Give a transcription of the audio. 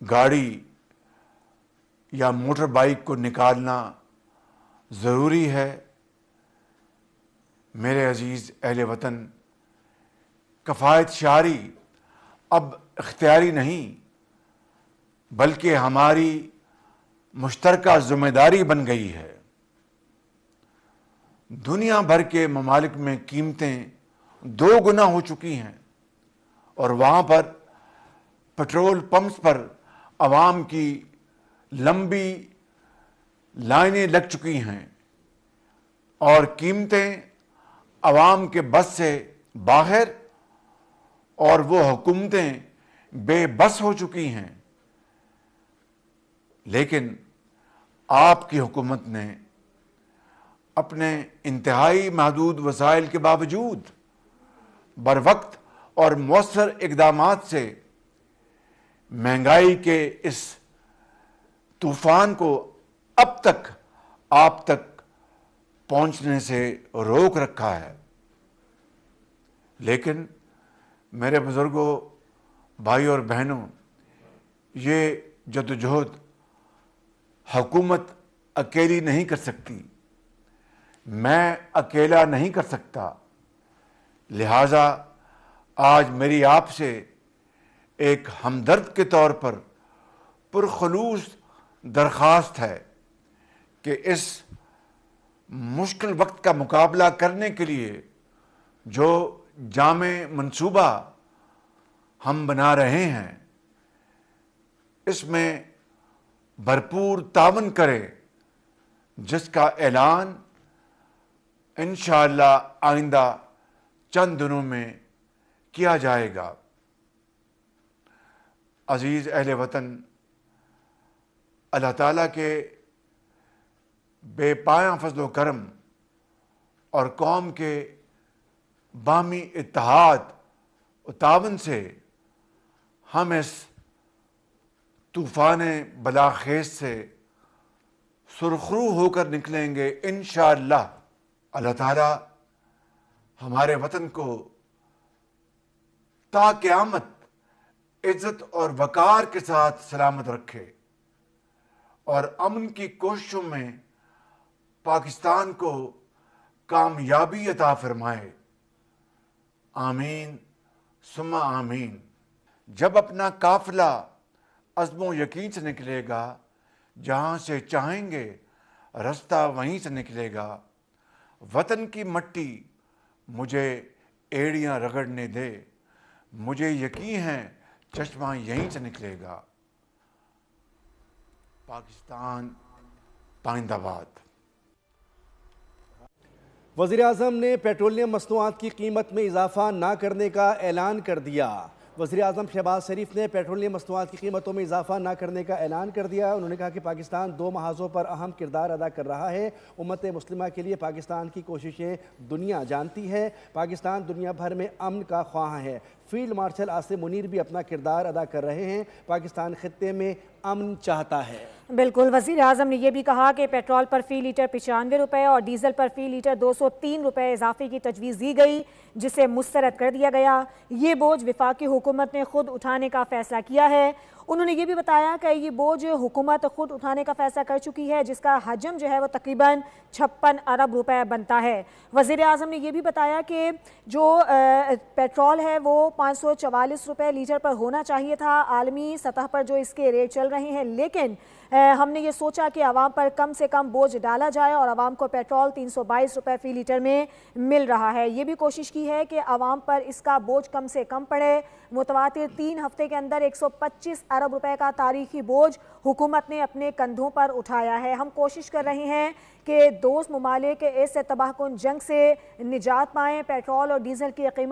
गाड़ी या motor bike को निकालना ज़रूरी है। मेरे अजीज़ अहले वतन, कफ़ायत शारी अब इख्तियारी नहीं बल्कि हमारी मुश्तरका ज़िम्मेदारी बन गई है। दुनिया भर के ममालिक में कीमतें 2 गुना हो चुकी हैं और वहाँ पर पेट्रोल पंप्स पर आवाम की लंबी लाइनें लग चुकी हैं और कीमतें आवाम के बस से बाहर और वो हुकूमतें बेबस हो चुकी हैं। लेकिन आपकी हुकूमत ने अपने इंतहाई महदूद वसाइल के बावजूद बरवक्त और मौसर इक़दामात से महंगाई के इस तूफ़ान को अब तक आप तक पहुंचने से रोक रखा है। लेकिन मेरे बुज़ुर्गों, भाई और बहनों, ये जद्दोजहद हुकूमत अकेली नहीं कर सकती, मैं अकेला नहीं कर सकता। लिहाजा आज मेरी आपसे एक हमदर्द के तौर पर पुरखलूस दरख्वास्त है कि इस मुश्किल वक्त का मुकाबला करने के लिए जो जामे मंसूबा हम बना रहे हैं, इसमें भरपूर तावन करें, जिसका ऐलान इंशाअल्लाह आइंदा चंद दिनों में किया जाएगा। अजीज़ अहले वतन, अल्लाह ताला के बेपाया फजल करम और कौम के बामी इत्तेहाद और तावन से हम इस तूफ़ान बलाखेज़ से सुरखरू होकर निकलेंगे इंशाअल्लाह। अल्लाह ताला हमारे वतन को ता क़यामत इज़्ज़त और वक़ार के साथ सलामत रखे और अमन की कोशिशों में पाकिस्तान को कामयाबी अता फरमाए। आमीन सुम्मा आमीन। जब अपना काफ़िला अज़्मो यकीन से निकलेगा, जहाँ से चाहेंगे रास्ता वहीं से निकलेगा। वतन की मट्टी मुझे एड़ियाँ रगड़ने दे, मुझे यकीन है चश्मा यहीं से निकलेगा। पाकिस्तान पाइंदाबाद। वज़ीर-ए-आज़म ने पेट्रोलियम मसनूआत की कीमत में इजाफा ना करने का ऐलान कर दिया। वज़ीर-ए-आज़म शहबाज शरीफ ने पेट्रोलियम मसनूआत की कीमतों में इजाफा ना करने का ऐलान कर दिया। उन्होंने कहा कि पाकिस्तान 2 महाज़ों पर अहम किरदार अदा कर रहा है। उम्मत मुस्लिमा के लिए पाकिस्तान की कोशिशें दुनिया जानती है। पाकिस्तान दुनिया भर में अमन का ख्वाह है। फील्ड मार्शल आसिम मुनीर भी अपना किरदार अदा कर रहे हैं। पाकिस्तान खित्ते में अमन चाहता है। बिल्कुल, वज़ीर आज़म ने यह भी कहा कि पेट्रोल पर फ़ी लीटर 95 रुपये और डीज़ल पर फ़ी लीटर 203 रुपये इजाफे की तजवीज़ दी गई, जिसे मुस्तरद कर दिया गया। ये बोझ वफाकी हुकूमत ने खुद उठाने का फ़ैसला किया है। उन्होंने ये भी बताया कि ये बोझ हुकूमत खुद उठाने का फ़ैसला कर चुकी है, जिसका हजम जो है वो तकरीबन 56 अरब रुपए बनता है। वज़ीर आज़म ने यह भी बताया कि जो पेट्रोल है वो 544 रुपये लीटर पर होना चाहिए था आलमी सतह पर जो इसके रेट चल रहे हैं, लेकिन हमने ये सोचा कि आवाम पर कम से कम बोझ डाला जाए और आवाम को पेट्रोल 322 रुपये फ़ी लीटर में मिल रहा है। ये भी कोशिश की है कि आवाम पर इसका बोझ कम से कम पड़े। मुतवातिर 3 हफ्ते के अंदर 125 अरब रुपए का तारीखी बोझ हुकूमत ने अपने कंधों पर उठाया है। हम कोशिश कर रहे हैं कि दोस्त ममालिक इस तबाहकुन जंग से निजात पाएँ। पेट्रोल और डीज़ल की कीमत